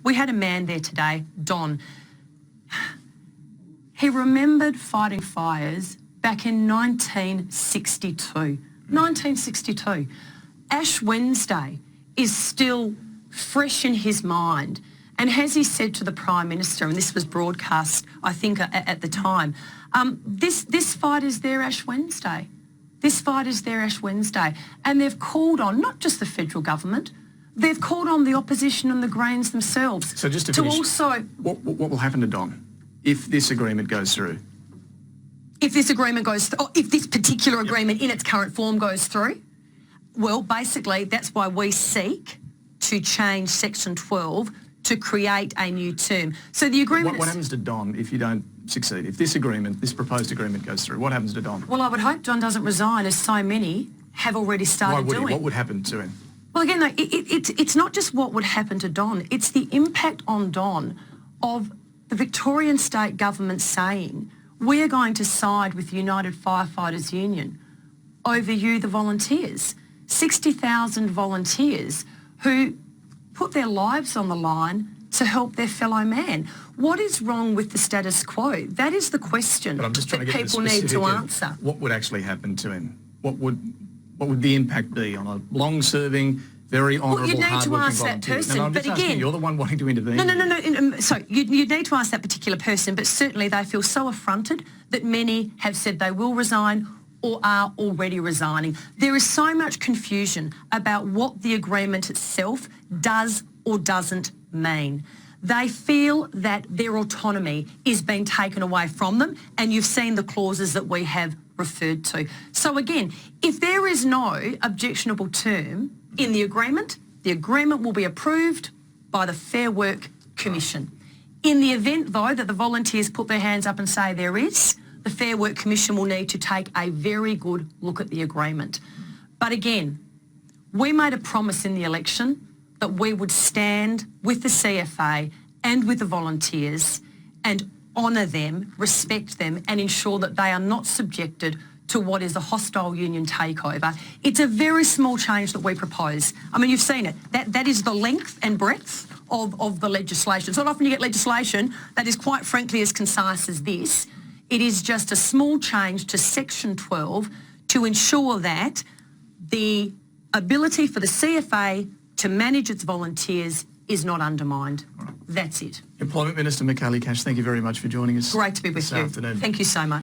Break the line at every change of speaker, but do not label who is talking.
We had a man there today, Don. He remembered fighting fires back in 1962. 1962. Ash Wednesday is still fresh in his mind. And as he said to the Prime Minister, and this was broadcast, I think, at the time, this fight is their Ash Wednesday. This fight is their Ash Wednesday. And they've called on, not just the federal government, they've called on the opposition and the Greens themselves.
So just to finish,
also...
What will happen to Don if this agreement goes through?
If this agreement goes through, or if this particular agreement in its current form goes through, well, basically, that's why we seek to change Section 12 to create a new term. So the agreement...
What happens to Don if you don't succeed? If this proposed agreement goes through, what happens to Don?
Well, I would hope Don doesn't resign, as so many have already started doing.
What would happen to him?
Well, again, though, it's not just what would happen to Don. It's the impact on Don of the Victorian state government saying, we're going to side with the United Firefighters Union over you, the volunteers. 60,000 volunteers who put their lives on the line to help their fellow man. What is wrong with the status quo? That is the question that people need to answer.
What would actually happen to him? What would the impact be on a long-serving, very honourable, hard-working volunteer?
Well, you'd need to ask that person,
no,
but again...
You're the one wanting to intervene.
No. So you'd need to ask that particular person, but certainly they feel so affronted that many have said they will resign or are already resigning. There is so much confusion about what the agreement itself does or doesn't mean. They feel that their autonomy is being taken away from them, and you've seen the clauses that we have referred to. So again, if there is no objectionable term in the agreement will be approved by the Fair Work Commission. In the event, though, that the volunteers put their hands up and say there is, the Fair Work Commission will need to take a very good look at the agreement. But again, we made a promise in the election that we would stand with the CFA and with the volunteers and honour them, respect them, and ensure that they are not subjected to what is a hostile union takeover. It's a very small change that we propose. I mean, you've seen it. That is the length and breadth of the legislation. It's not often you get legislation that is quite frankly as concise as this. It is just a small change to Section 12 to ensure that the ability for the CFA to manage its volunteers is not undermined. That's it.
Employment Minister Michaelia Cash, thank you very much for joining us.
Great to be with you.
This afternoon.
Thank you so much.